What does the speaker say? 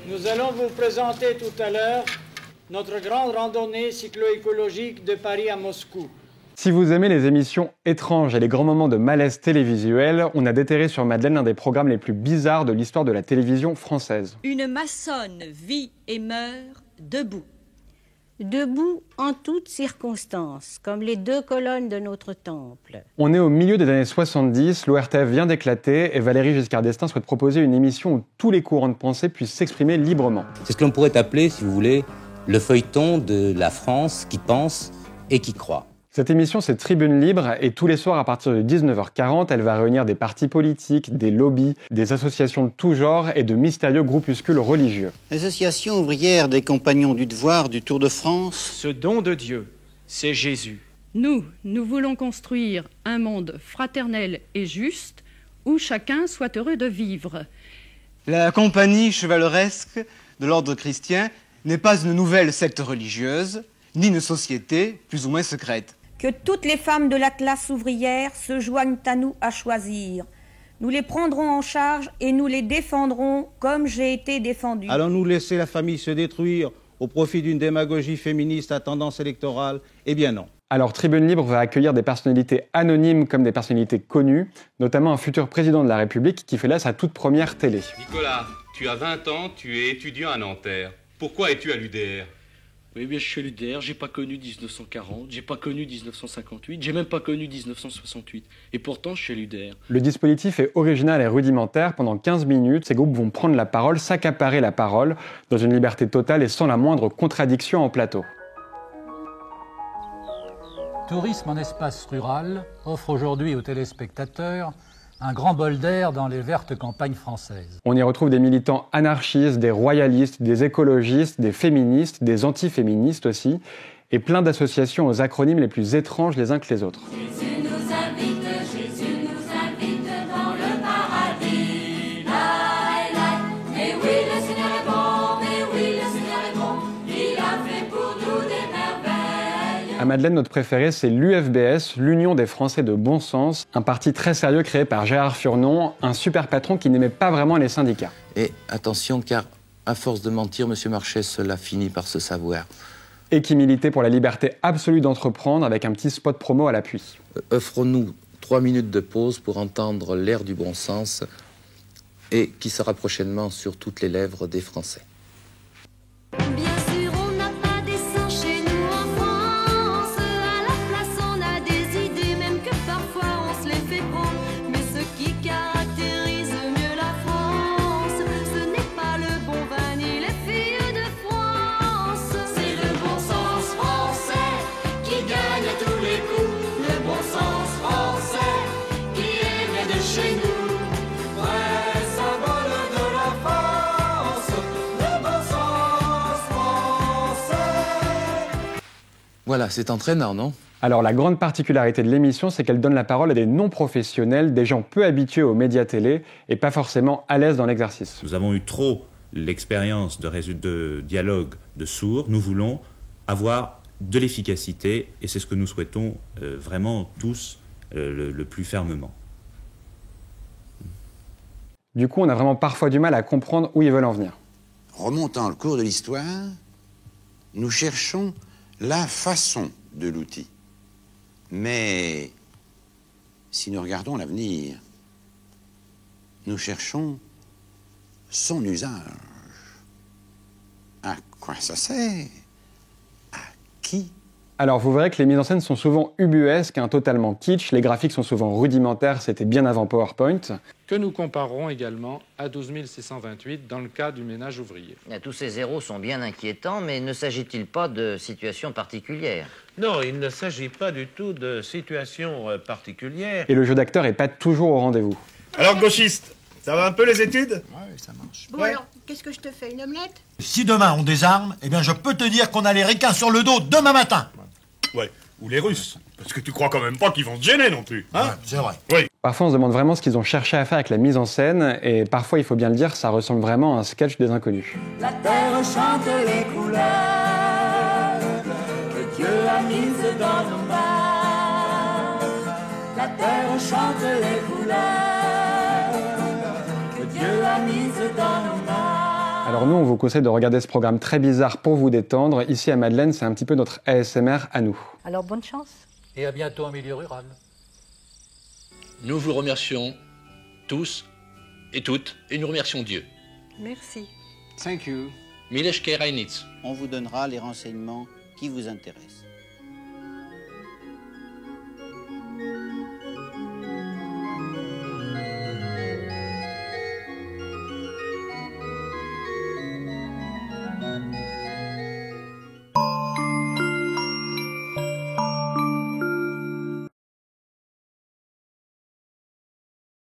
Nous allons vous présenter tout à l'heure notre grande randonnée cyclo-écologique de Paris à Moscou. Si vous aimez les émissions étranges et les grands moments de malaise télévisuel, on a déterré sur Madeleine l'un des programmes les plus bizarres de l'histoire de la télévision française. Une maçonne vit et meurt debout. Debout en toutes circonstances, comme les deux colonnes de notre temple. On est au milieu des années 70, l'ORTF vient d'éclater et Valéry Giscard d'Estaing souhaite proposer une émission où tous les courants de pensée puissent s'exprimer librement. C'est ce que l'on pourrait appeler, si vous voulez, le feuilleton de la France qui pense et qui croit. Cette émission, c'est Tribune Libre et tous les soirs à partir de 19h40, elle va réunir des partis politiques, des lobbies, des associations de tout genre et de mystérieux groupuscules religieux. L'association ouvrière des compagnons du devoir du Tour de France. Ce don de Dieu, c'est Jésus. Nous voulons construire un monde fraternel et juste où chacun soit heureux de vivre. La compagnie chevaleresque de l'ordre chrétien n'est pas une nouvelle secte religieuse, ni une société plus ou moins secrète. Que toutes les femmes de la classe ouvrière se joignent à nous à choisir. Nous les prendrons en charge et nous les défendrons comme j'ai été défendue. Allons-nous laisser la famille se détruire au profit d'une démagogie féministe à tendance électorale? Eh bien non. Alors Tribune Libre va accueillir des personnalités anonymes comme des personnalités connues, notamment un futur président de la République qui fait là sa toute première télé. Nicolas, tu as 20 ans, tu es étudiant à Nanterre. Pourquoi es-tu à l'UDR ? Oui, bien, je suis à l'UDR, j'ai pas connu 1940, j'ai pas connu 1958, j'ai même pas connu 1968. Et pourtant, je suis à l'UDR. Le dispositif est original et rudimentaire. Pendant 15 minutes, ces groupes vont prendre la parole, s'accaparer la parole, dans une liberté totale et sans la moindre contradiction en plateau. Tourisme en espace rural offre aujourd'hui aux téléspectateurs un grand bol d'air dans les vertes campagnes françaises. On y retrouve des militants anarchistes, des royalistes, des écologistes, des féministes, des antiféministes aussi, et plein d'associations aux acronymes les plus étranges les uns que les autres. Jésus nous invite dans le paradis. Laï, laï. Mais oui, le Seigneur est bon, mais oui, le Seigneur est bon. Il a fait pour nous des merveilles. À Madeleine, notre préféré, c'est l'UFBS, l'Union des Français de Bon Sens, un parti très sérieux créé par Gérard Furnon, un super patron qui n'aimait pas vraiment les syndicats. Et attention, car à force de mentir, M. Marchais, cela finit par se savoir. Et qui militait pour la liberté absolue d'entreprendre avec un petit spot promo à l'appui. Offrons-nous 3 minutes de pause pour entendre l'air du bon sens et qui sera prochainement sur toutes les lèvres des Français. Voilà, c'est entraînant, non ? Alors la grande particularité de l'émission, c'est qu'elle donne la parole à des non-professionnels, des gens peu habitués aux médias télé et pas forcément à l'aise dans l'exercice. Nous avons eu trop l'expérience de dialogue de sourds. Nous voulons avoir de l'efficacité et c'est ce que nous souhaitons vraiment tous le plus fermement. Du coup, on a vraiment parfois du mal à comprendre où ils veulent en venir. Remontant le cours de l'histoire, nous cherchons la façon de l'outil. Mais si nous regardons l'avenir, nous cherchons son usage. À quoi ça sert? À qui? Alors vous verrez que les mises en scène sont souvent ubuesques, totalement kitsch, les graphiques sont souvent rudimentaires, c'était bien avant PowerPoint. Que nous comparerons également à 12 628 dans le cas du ménage ouvrier. Tous ces zéros sont bien inquiétants, mais ne s'agit-il pas de situations particulières? Non, il ne s'agit pas du tout de situations particulières. Et le jeu d'acteur n'est pas toujours au rendez-vous. Alors gauchiste, ça va un peu les études? Ouais, ça marche. Bon alors, qu'est-ce que je te fais, une omelette? Si demain on désarme, eh bien je peux te dire qu'on a les ricains sur le dos demain matin. Ouais, ou les Russes. Parce que tu crois quand même pas qu'ils vont se gêner non plus, hein? Ouais, c'est vrai. Oui. Parfois on se demande vraiment ce qu'ils ont cherché à faire avec la mise en scène, et parfois il faut bien le dire, ça ressemble vraiment à un sketch des Inconnus. La terre chante les couleurs que Dieu a mises dans nos mains. La terre chante les couleurs que Dieu a mises dans nos mains. Alors nous, on vous conseille de regarder ce programme très bizarre pour vous détendre. Ici à Madeleine, c'est un petit peu notre ASMR à nous. Alors bonne chance. Et à bientôt en milieu rural. Nous vous remercions tous et toutes, et nous remercions Dieu. Merci. Thank you. Mileshke Reinitz. On vous donnera les renseignements qui vous intéressent.